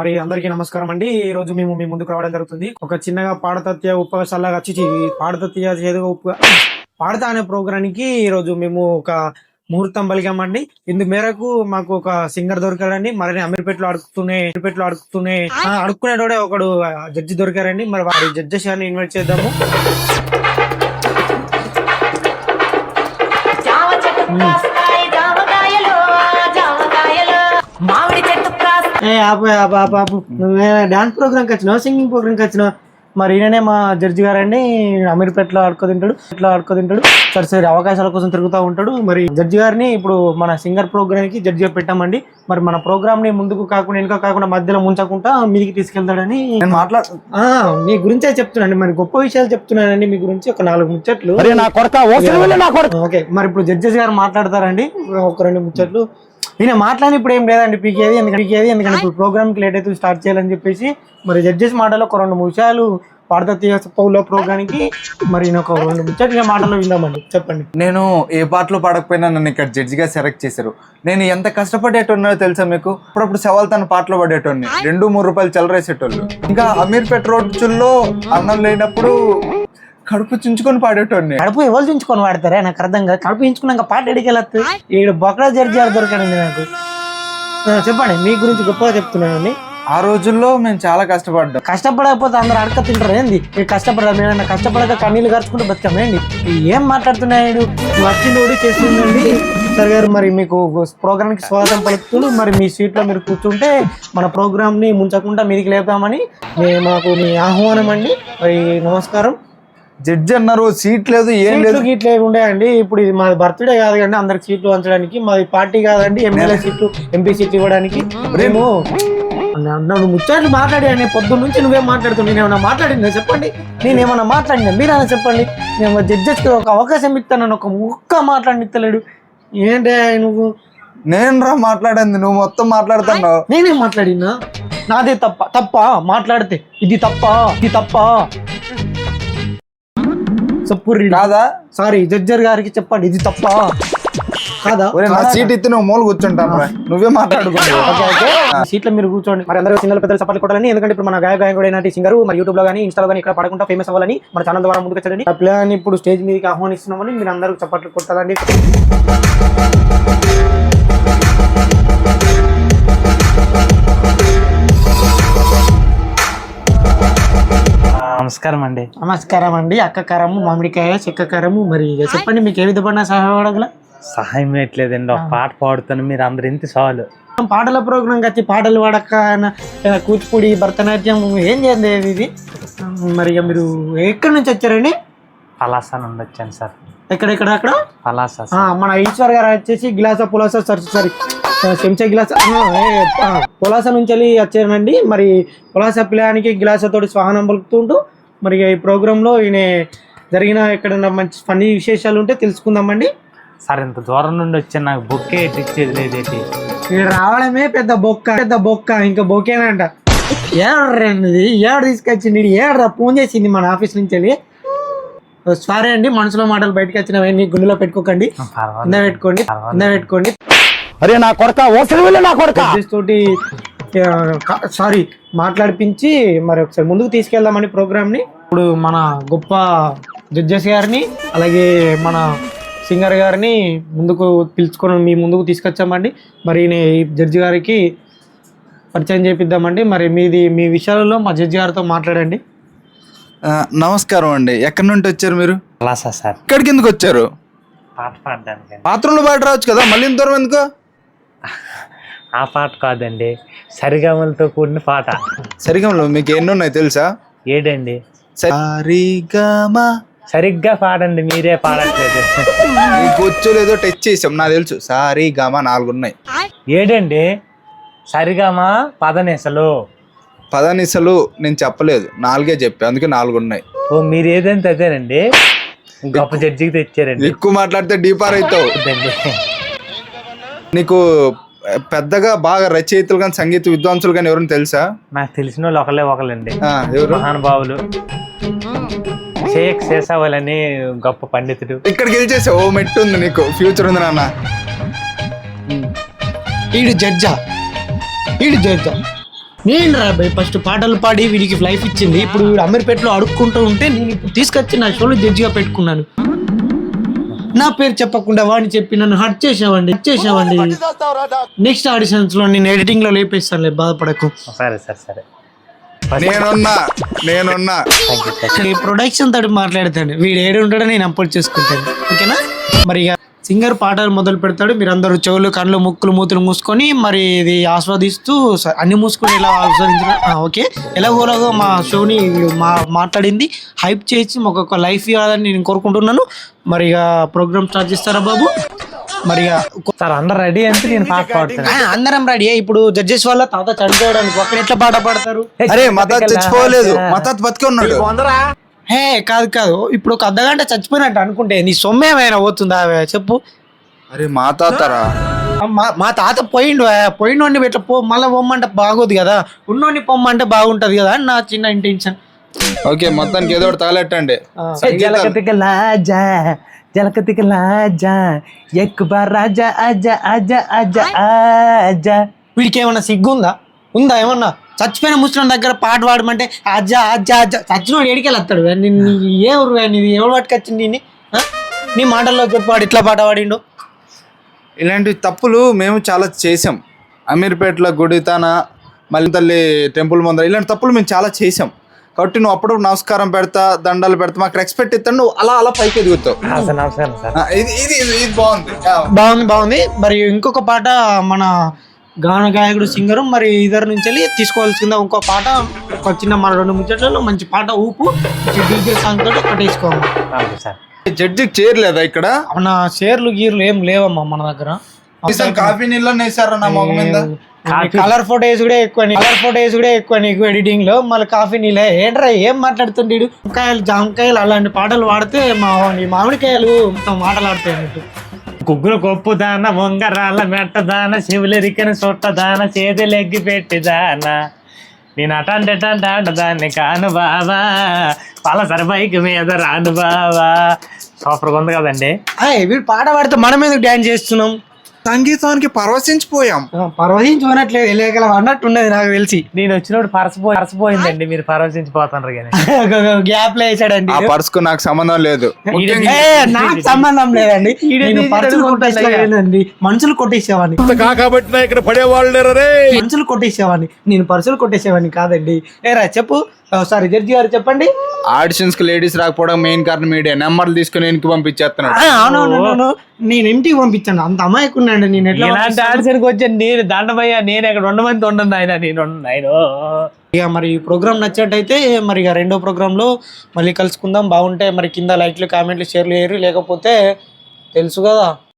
మరి అందరికీ నమస్కారం అండి. ఈ రోజు మేము మీ ముందుకు రావడం జరుగుతుంది. ఒక చిన్నగా పాడతత్య ఉపన్యాసాలాగా వచ్చి పాడతత్య చేదుగా పాడతా అనే ప్రోగ్రానికి ఈ రోజు మేము ఒక ముహూర్తం పలికామండి. ఇందు మేరకు మాకు ఒక సింగర్ దొరికారండి. మరి అమీర్పేటలో అడుక్కునేటోడే ఒకడు జడ్జి దొరికారండి. మరి వారి జడ్జెస్ అని ఇన్వైట్ చేద్దాము. నువ్వే డాన్స్ ప్రోగ్రామ్కి వచ్చినావు, సింగింగ్ ప్రోగ్రామ్కి వచ్చినావు. మరి ఈయననే మా జడ్జి గారండి. అమీర్పేటలో ఆడుకోతింటాడు. సరే అవకాశాల కోసం తిరుగుతూ ఉంటాడు. మరి జడ్జి గారిని ఇప్పుడు మన సింగర్ ప్రోగ్రామ్ కి జడ్జిగా పెట్టామండి. మరి మన ప్రోగ్రామ్ ని ముందుకు కాకుండా వెనుక కాకుండా మధ్యలో ముంచకుండా మీదికి తీసుకెళ్తాడని మీ గురించే చెప్తున్నాండి. మరి గొప్ప విషయాలు చెప్తున్నానండి మీ గురించి. ఒక 4 ముచ్చట్లు. ఓకే, మరి ఇప్పుడు జడ్జెస్ గారు మాట్లాడతారండి. ఒక 2 ముచ్చట్లు ఈయన మాట్లాడి ఇప్పుడు ఏం లేదండి పీకేది. ఎందుకంటే ఇప్పుడు ప్రోగ్రామ్ కి లేట్ అయితే స్టార్ట్ చేయాలని చెప్పేసి మరి జడ్జెస్ మాటలో ఒక 2 నిమిషాలు పాడతీయ పౌలో ప్రోగ్రామ్ కి మరి ఒక 2 ముచ్చట్ల మాటలు విందామండి. చెప్పండి. నేను ఏ పాటలో పాడకపోయినా నన్ను ఇక్కడ జడ్జిగా సెలెక్ట్ చేశారు. నేను ఎంత కష్టపడేటోన్నో తెలుసా మీకు? అప్పుడప్పుడు సవాల్ తన పాటలు పడేటోన్ని 2-3 రూపాయలు చెలరేసేటోళ్ళు. ఇంకా అమీర్పేట రోడ్చుల్లో అన్నం లేనప్పుడు కడుపు చించుకొని పాడేటోన్ని. కడుపు ఎవరు చించుకొని వాడతారా? నాకు అర్థం కాదు. కడుపు చించుకున్నాక పాట ఎడికెళ్ళచ్చు. ఈడు బొక్కడా జడ్జి గారు దొరకండి నాకు. చెప్పండి, మీ గురించి గొప్పగా చెప్తున్నానండి. ఆ రోజుల్లో మేము చాలా కష్టపడకపోతే అందరు అడక తింటారు ఏంది? కష్టపడక కన్నీళ్ళు ఖర్చుకుంటూ బతికామేండి. ఏం మాట్లాడుతున్నాడు? వచ్చింది చేస్తుందండి. సార్ గారు, మరి మీకు ప్రోగ్రామ్ కి స్వాగతం పలుకుతూ మరి మీ సీట్ లో మీరు కూర్చుంటే మన ప్రోగ్రామ్ ని ముంచకుండా మీదికి లేపామని మాకు మీ ఆహ్వానం అండి. మరి నమస్కారం. జడ్జి అన్నారు, సీట్ లేదు, ఏం లేదు, గీట్లు ఉండేయండి. ఇప్పుడు ఇది మాది బర్త్డే కాదు కండి అందరికి సీట్లు పంచడానికి. మాది పార్టీ కాదండి ఎమ్మెల్యే సీట్లు, ఎంపీ సీట్లు ఇవ్వడానికి. మేము నువ్వు ముచ్చట్లు మాట్లాడి పొద్దున్న నుంచి నువ్వేం మాట్లాడుతున్నావు? నేనేమన్నా మాట్లాడిందా చెప్పండి? నేనేమన్నా మాట్లాడినా మీరైనా చెప్పండి. నేను జడ్జెస్ ఒక అవకాశం ఇస్తాను, ఒక ముక్క మాట్లాడిస్తలేడు. ఏంటి నువ్వు? నేను మాట్లాడింది, నువ్వు మొత్తం మాట్లాడుతున్నావు. నేనేం మాట్లాడినా? నాదే తప్ప మాట్లాడితే ఇది తప్ప చెప్పుర్రి కాదా? సారీ జడ్జర్ గారికి చెప్పండి, ఇది తప్ప కాదా? సీట్ ఇస్తే నువ్వు మూల కూర్చుంటాను, నువ్వే మాట్లాడుకుంటావు. సీట్లో మీరు కూర్చోండి. మరి అందరూ సింగల్ పెద్దలు సపోర్ట్ కొట్టాలని. ఎందుకంటే ఇప్పుడు మన గాయకుడైన సింగర్ మరి యూట్యూబ్ లో కానీ ఇన్స్టాలో కానీ ఇక్కడ పడకుండా ఫేమస్ అవ్వాలని మన ఛానల్ ద్వారా ముందుకు వచ్చాడండి. ఆ ప్లాన్ ఇప్పుడు స్టేజ్ మీదకి ఆహ్వానిస్తున్నామని మీరు అందరూ సపోర్ట్ కొట్టాలండి. నమస్కారం అండి. అక్కకారము, మామిడికాయ, చెక్కకారము. మరి చెప్పండి, మీకు ఏ విధమైన సహాయం సహాయం ఎట్లేదండి. ఒక పాట పాడుతాను, మీరు అందరు ఇంత చాలు. పాటల ప్రోగ్రామ్ వచ్చి పాటలు పాడక కూచిపూడి, భరతనాట్యం ఏం చేయండి ఇది? మరి మీరు ఎక్కడి నుంచి వచ్చారండి? పలాస నుండి వచ్చాను సార్. అక్కడ పలాస. మన ఈశ్వర్ గారు వచ్చేసి గిలాస పులాస సారీ చెంచా గిలాస పులాస నుంచి వెళ్ళి వచ్చానండి. మరి పులాస పిల్లానికి గిలాసతోటి స్వాగతం పలుకుతుంటూ మరి ఈ ప్రోగ్రాంలో ఈయన జరిగిన ఎక్కడన్నా మంచి ఫన్నీ విశేషాలు ఉంటే తెలుసుకుందామండి. సార్ ఇంత దూరం నుండి వచ్చాను, నాకు బొక్కే ఇచ్చేది లేదేటి. రావడమే పెద్ద బొక్క ఇంకా బొక్కేనంట. ఏడ్రండి, ఏడు తీసుకొచ్చింది, ఏడ్రా ఫోన్ చేసింది మన ఆఫీస్ నుంచి వెళ్ళి. సారీ అండి, మనసులో మాటలు బయటకు వచ్చినవన్నీ గుండెలో పెట్టుకోకండి, పెట్టుకోండి. అరే నా కొడుక తోటి సారీ మాట్లాడిపించి మరి ఒకసారి ముందుకు తీసుకెళ్దామని ప్రోగ్రామ్ ని. ఇప్పుడు మన గొప్ప జడ్జెస్ గారిని అలాగే మన సింగర్ గారిని ముందుకు పిలుచుకొని మీ ముందుకు తీసుకొచ్చామండి. మరి ఈ జడ్జి గారికి పరిచయం చేపిద్దామండి. మరి మీ విషయాలలో మా జడ్జి గారితో మాట్లాడండి. నమస్కారం అండి. ఎక్కడి నుండి వచ్చారు మీరు? పలాస సార్. ఇక్కడికి ఎందుకు వచ్చారు? పాట పాడడానికి. బాత్రూంలో పాట రావచ్చు కదా, మళ్ళీ ఇంత దూరం ఎందుకు? ఆ పాట కాదండి, సరిగమలతో కూడిన పాట. సరిగమలు మీకు ఎన్ని ఉన్నాయి తెలుసా? ఏడండి. సరిగ్గా పాడండి, మీరే పాడట్లేదు. కూర్చోలేదో టచ్ చేసాం, నాకు తెలుసు. సారీగామా 4 ఉన్నాయి. ఏడండి. సరిగమ పదనిసలు నేను చెప్పలేదు, 4 చెప్పా, అందుకే 4 ఉన్నాయి. ఓ మీరు ఏదంటే అదేనండి, గొప్ప జడ్జికి తెచ్చారండి. ఎక్కువ మాట్లాడితే డీపార్ అవుతావు. నీకు పెద్దగా బాగా రచయితలు కానీ సంగీత విద్వాంసులు కానీ ఎవరైనా తెలుసా? నాకు తెలిసిన వాళ్ళు ఒకళ్ళండి. ఎవరు? మహానుభావులు. షేక్ శేషావల్ అని గొప్ప పండితుడు. ఇక్కడికి గెలిచేసా. ఓ మెట్టు ఉంది నీకు, ఫ్యూచర్ ఉంది నాన్న. ఈడు జడ్జా నేను రా భయ్ ఫస్ట్ పాటలు పాడి వీడికి లైఫ్ ఇచ్చింది. ఇప్పుడు వీడు అమీర్పేటలో అడుక్కుంటూ ఉంటే నేను ఇప్పుడు తీసుకొచ్చి నా షోలో జడ్జిగా పెట్టుకున్నాను. నా పేరు చెప్పకుండా వాడిని చెప్పి నన్ను హర్ట్ చేసావండి. నెక్స్ట్ ఆడిషన్స్ లో నేను ఎడిటింగ్ లో లేపేస్తానులే, బాధపడకు. సరే సరే సరే. నేనున్నా ఈ ప్రొడక్షన్ తోటి మాట్లాడతాడు, వీడు ఏడు ఉంటాడో నేను అప్లోడ్ చేసుకుంటాను. ఓకేనా? మరి ఇక సింగర్ పాటలు మొదలు పెడతాడు. మీరు అందరూ చెవులు కళ్ళు ముక్కులు మూతులు మూసుకొని మరి ఇది ఆస్వాదిస్తూ అన్ని మూసుకొని ఇలా ఆస్వాదించడం. ఓకే, ఎలాగోలాగో మా షోని మాట్లాడింది హైప్ చేసి ఒక్కొక్క లైఫ్ ఇవ్వాలని నేను కోరుకుంటున్నాను. మరి ఇక ప్రోగ్రామ్ స్టార్ట్ చేస్తారా బాబు? మరి సార్ అందరు రెడీ అంటే నేను పాట పాడుతాను. అందరం రెడీ. ఇప్పుడు జడ్జెస్ వల్ల తాత చనిపోవడానికి అక్కడ ఎట్లా పాట పాడతారు? అరే మతాత్ చచ్చిపోలేదు, మతాత్ బతికే ఉన్నాడు. హే కాదు, ఇప్పుడు ఒక అర్ధగంట చచ్చిపోయినట్టు అనుకుంటే నీ సొమ్మేమైనా పోతుందా చెప్పు. అరే మా తాతరా, మా తాత పోయిండోని ఇట్లా మళ్ళీ పొమ్మంటే బాగోదు కదా, ఉన్నోని పొమ్మంటే బాగుంటది కదా అని నా చిన్న ఇంటెన్షన్. ఓకే మొత్తానికి ఏదో ఒకటి తగలెట్టండి. జలకతిక లాజా జలకతిక లాజా ఎక్ బార్ రాజా ఆజా ఆజా ఆజా ఆజా. వీడికి ఏమన్నా సిగ్గుందా? ఉందా ఏమన్నా? చచ్చిపోయిన ముస్లిం దగ్గర పాట పాడమంటే అజ్జా అజ్జా అజ్జా చచ్చినోడు ఏడికెళ్ళి వస్తాడు. ఏ ఊరు నీది? ఎవరు పట్టుకొచ్చింది నీ మాటల్లో చెప్పాడు ఇట్లా పాట పాడిండు. ఇలాంటి తప్పులు మేము చాలా చేసాం. అమీర్పేటలో గుడితాన మళ్ళీ తల్లి టెంపుల్ ముందర ఇలాంటి తప్పులు మేము చాలా చేసాం. కాబట్టి నువ్వు అప్పుడు నమస్కారం పెడతా, దండాలు పెడతా, మాకు రెస్పెక్ట్ ఇస్తాను, నువ్వు అలా పైకి ఎదుగుతావు. నమస్కారం సార్. ఇది బాగుంది. మరి ఇంకొక పాట మన గాన గాయకుడు సింగరు మరి ఇద్దరు నుంచి వెళ్ళి తీసుకోవాల్సిందా ఇంకో పాట, ఒక చిన్న మన 2 ముచ్చట్లలో మంచి పాట ఊపు డీజే సాంగ్ తోటి కొట్టేసుకోవాలి సార్. జడ్జికి చేరలేదా ఇక్కడ? మన షేర్లు గీర్లు ఏం లేవమ్మా మన దగ్గర. కాఫీ నీళ్ళు వేసారా నా మొగ మీద? కలర్ ఫోటోస్ కూడా ఎక్కువ నీకు ఎడిటింగ్ లో. మళ్ళీ కాఫీ నీళ్ళే ఏంట్రా ఏం మాట్లాడుతుండీడు? వంకాయలు జామకాయలు అలాంటి పాటలు పాడితే మామిడికాయలు మాటలాడుతాయి అన్నట్టు. కుగ్గులు కొప్పు దాన వంగరాల మెట్టదాన శివులెరికన సొట్టదాన చేతులెగ్గి పెట్టిదానా నేను అటాంటాంటాంటాన్ని కాను బావా పలసరి బైక్ మీద రాను బావా. సూపర్గా ఉంది కదండి. వీడు పాట పాడితే మనం ఎందుకు డాన్స్ చేస్తున్నాం? సంగీతానికి పరవశించిపోయాం. పరవశించుకున్నట్లేదు ఎలాగల అన్నట్టు ఉన్నది నాకు తెలిసి. నేను వచ్చినప్పుడు పరసపోయిందండి, మీరు పరవశించిపోతున్నారు కానీ. గ్యాప్ లో వేసాడండి. ఆ పర్సుకు నాకు సంబంధం లేదు. నాకు సంబంధం లేదండి. మనుషులు కొట్టేసేవాడిని. ఇక్కడ పడేవాళ్ళు మనుషులు కొట్టేసేవాడిని, నేను పర్సులు కొట్టేసేవాడిని కాదండి. ఏరా చెప్పు, సారీ జడ్జి గారు చెప్పండి. ఆడిషన్స్ కి లేడీస్ రాకపోవడం మెయిన్ కారణం మీడియా. నెంబర్లు తీసుకుని ఇంటికి పంపించేస్తున్నాడు. అవునవును, నేను ఇంటికి పంపించాను. అంత అమాయకున్నాండి నేను. ఎట్లా ఇలాంటి ఆడిషన్కి వచ్చాను నేను దండమయ్యా. నేను ఇక్కడ 2 మంది ఉండను ఆయన, నేను ఇక మరి ఈ ప్రోగ్రామ్ నచ్చినట్టయితే మరి ఇక 2వ ప్రోగ్రామ్ లో మళ్ళీ కలుసుకుందాం. బాగుంటే మరి కింద లైక్లు కామెంట్లు షేర్లు చేయరు, లేకపోతే తెలుసు కదా